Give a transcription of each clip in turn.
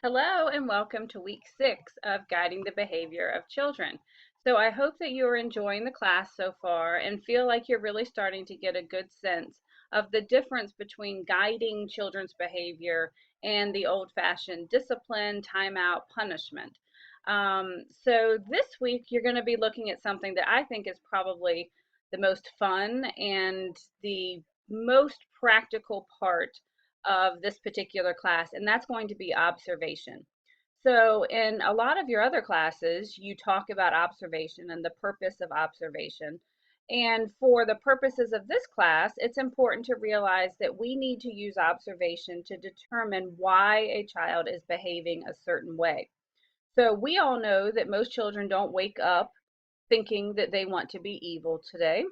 Hello and welcome to week 6 of Guiding the Behavior of Children. So I hope that you are enjoying the class so far and feel like you're really starting to get a good sense of the difference between guiding children's behavior and the old-fashioned discipline, timeout, punishment. So this week you're going to be looking at something that I think is probably the most fun and the most practical part of this particular class, and that's going to be observation. So in a lot of your other classes, you talk about observation and the purpose of observation. And for the purposes of this class, it's important to realize that we need to use observation to determine why a child is behaving a certain way. So we all know that most children don't wake up thinking that they want to be evil today.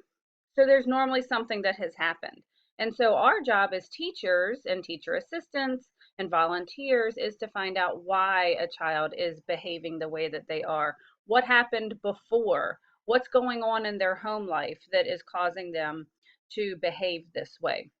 So there's normally something that has happened. And so our job as teachers and teacher assistants and volunteers is to find out why a child is behaving the way that they are. What happened before? What's going on in their home life that is causing them to behave this way?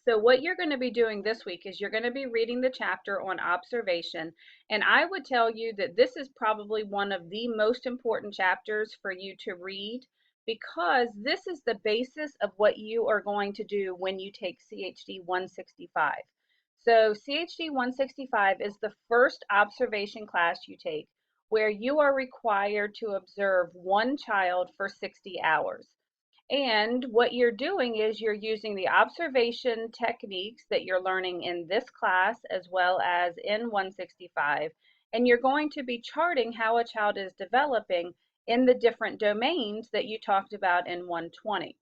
So what you're going to be doing this week is you're going to be reading the chapter on observation, and I would tell you that this is probably one of the most important chapters for you to read because this is the basis of what you are going to do when you take CHD 165. So CHD 165 is the first observation class you take where you are required to observe one child for 60 hours. And what you're doing is you're using the observation techniques that you're learning in this class as well as in 165, and you're going to be charting how a child is developing in the different domains that you talked about in 120.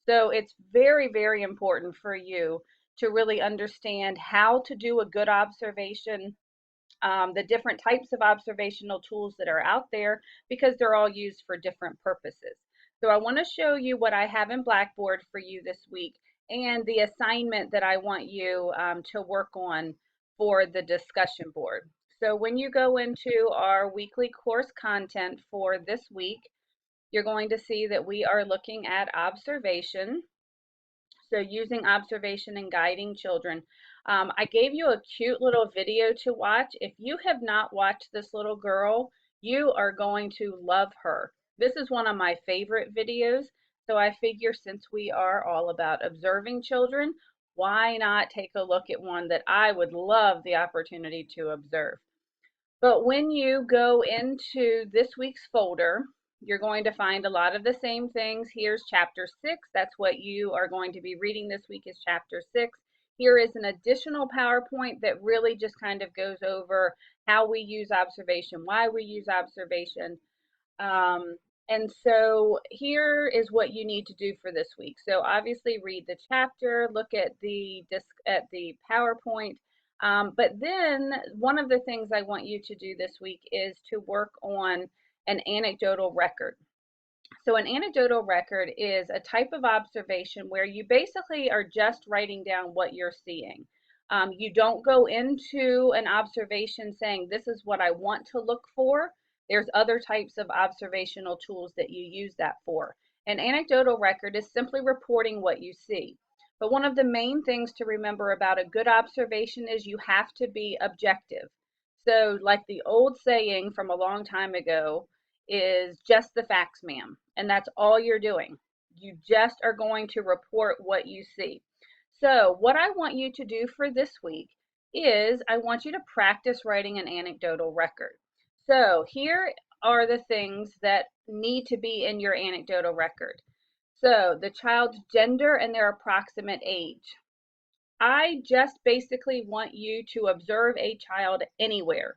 So it's very, very important for you to really understand how to do a good observation, the different types of observational tools that are out there because they're all used for different purposes. So I want to show you what I have in Blackboard for you this week and the assignment that I want you to work on for the discussion board. So when you go into our weekly course content for this week, you're going to see that we are looking at observation. So using observation and guiding children. I gave you a cute little video to watch. If you have not watched this little girl, you are going to love her. This is one of my favorite videos. So I figure since we are all about observing children, why not take a look at one that I would love the opportunity to observe. But when you go into this week's folder, you're going to find a lot of the same things. Here's chapter 6. That's what you are going to be reading this week is chapter 6. Here is an additional PowerPoint that really just kind of goes over how we use observation, why we use observation. Um, and so here is what you need to do for this week. So obviously read the chapter, look at the PowerPoint, but then one of the things I want you to do this week is to work on an anecdotal record. So an anecdotal record is a type of observation where you basically are just writing down what you're seeing. You don't go into an observation saying, this is what I want to look for. There's other types of observational tools that you use that for. An anecdotal record is simply reporting what you see. But one of the main things to remember about a good observation is you have to be objective. So like the old saying from a long time ago is just the facts, ma'am. And that's all you're doing. You just are going to report what you see. So what I want you to do for this week is I want you to practice writing an anecdotal record. So here are the things that need to be in your anecdotal record. So the child's gender and their approximate age. I just basically want you to observe a child anywhere.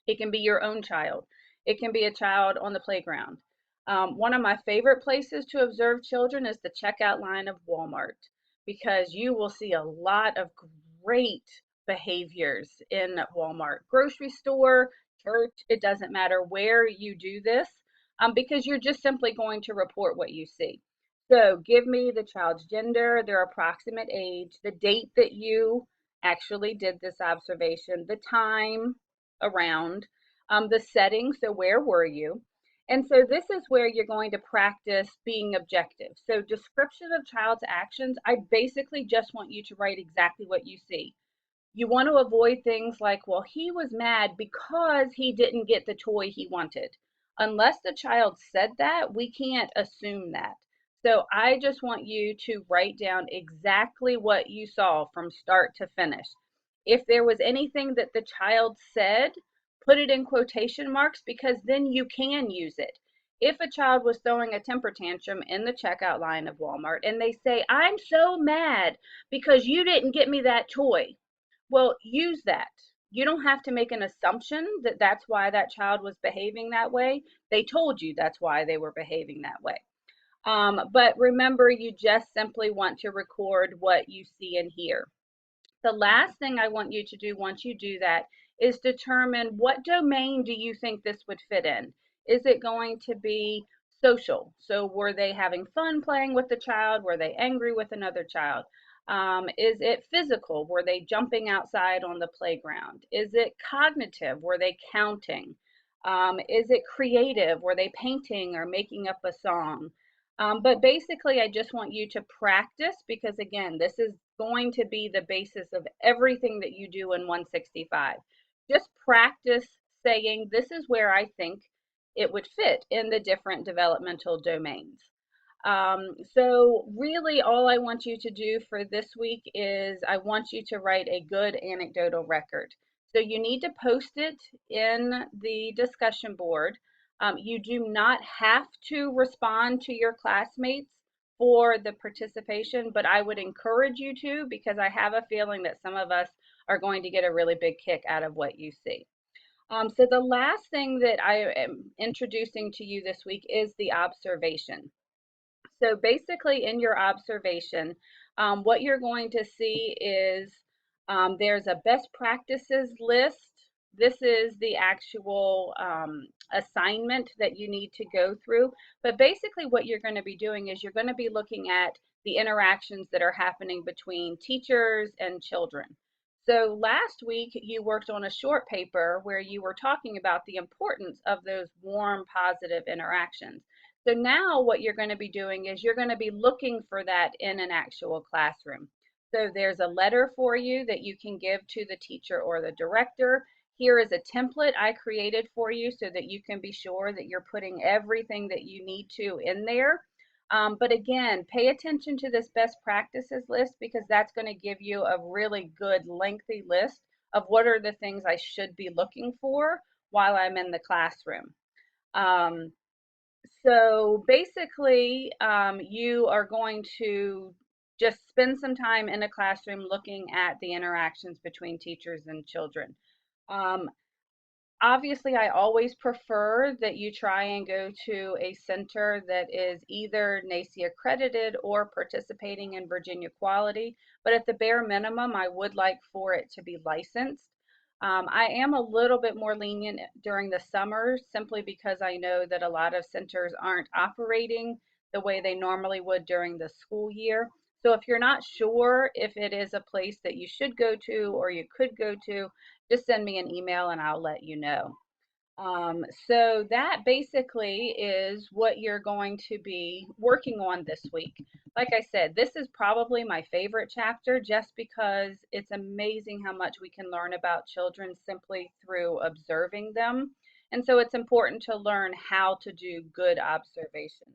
It can be your own child. It can be a child on the playground. One of my favorite places to observe children is the checkout line of Walmart because you will see a lot of great behaviors in Walmart. Grocery store, church, it doesn't matter where you do this because you're just simply going to report what you see. So give me the child's gender, their approximate age, the date that you actually did this observation, the time around, the setting, so where were you? And so this is where you're going to practice being objective. So description of child's actions, I basically just want you to write exactly what you see. You want to avoid things like, well, he was mad because he didn't get the toy he wanted. Unless the child said that, we can't assume that. So I just want you to write down exactly what you saw from start to finish. If there was anything that the child said, put it in quotation marks because then you can use it. If a child was throwing a temper tantrum in the checkout line of Walmart and they say, I'm so mad because you didn't get me that toy, well, use that. You don't have to make an assumption that that's why that child was behaving that way. They told you that's why they were behaving that way. But remember, you just simply want to record what you see and hear. The last thing I want you to do once you do that is determine what domain do you think this would fit in. Is it going to be social? So were they having fun playing with the child? Were they angry with another child? Is it physical? Were they jumping outside on the playground? Is it cognitive? Were they counting? Is it creative? Were they painting or making up a song? But basically, I just want you to practice because, again, this is going to be the basis of everything that you do in 165. Just practice saying, this is where I think it would fit in the different developmental domains. So really all I want you to do for this week is I want you to write a good anecdotal record. So you need to post it in the discussion board. You do not have to respond to your classmates for the participation, but I would encourage you to because I have a feeling that some of us are going to get a really big kick out of what you see. So the last thing that I am introducing to you this week is the observation. So basically in your observation, what you're going to see is there's a best practices list. This is the actual assignment that you need to go through. But basically what you're going to be doing is you're going to be looking at the interactions that are happening between teachers and children. So last week you worked on a short paper where you were talking about the importance of those warm, positive interactions. So now what you're going to be doing is you're going to be looking for that in an actual classroom. So there's a letter for you that you can give to the teacher or the director. Here is a template I created for you so that you can be sure that you're putting everything that you need to in there. But again, pay attention to this best practices list because that's going to give you a really good lengthy list of what are the things I should be looking for while I'm in the classroom. Um, so basically, you are going to just spend some time in a classroom looking at the interactions between teachers and children. Um, Obviously, I always prefer that you try and go to a center that is either NACCE accredited or participating in Virginia Quality, but at the bare minimum, I would like for it to be licensed. I am a little bit more lenient during the summer simply because I know that a lot of centers aren't operating the way they normally would during the school year. So if you're not sure if it is a place that you should go to or you could go to, just send me an email and I'll let you know. So that basically is what you're going to be working on this week. Like I said, this is probably my favorite chapter just because it's amazing how much we can learn about children simply through observing them. And so it's important to learn how to do good observation.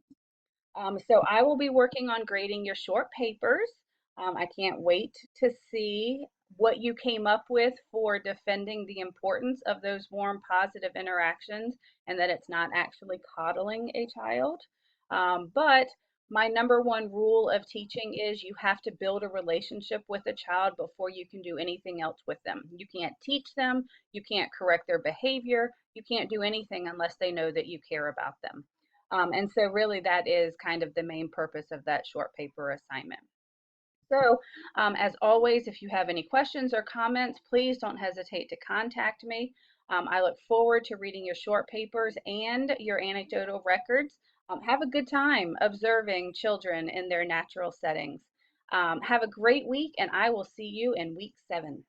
So I will be working on grading your short papers. I can't wait to see what you came up with for defending the importance of those warm, positive interactions and that it's not actually coddling a child. But my number one rule of teaching is you have to build a relationship with a child before you can do anything else with them. You can't teach them, you can't correct their behavior, you can't do anything unless they know that you care about them. And so really that is kind of the main purpose of that short paper assignment. So as always, if you have any questions or comments, please don't hesitate to contact me. I look forward to reading your short papers and your anecdotal records. Have a good time observing children in their natural settings. Have a great week, and I will see you in week 7.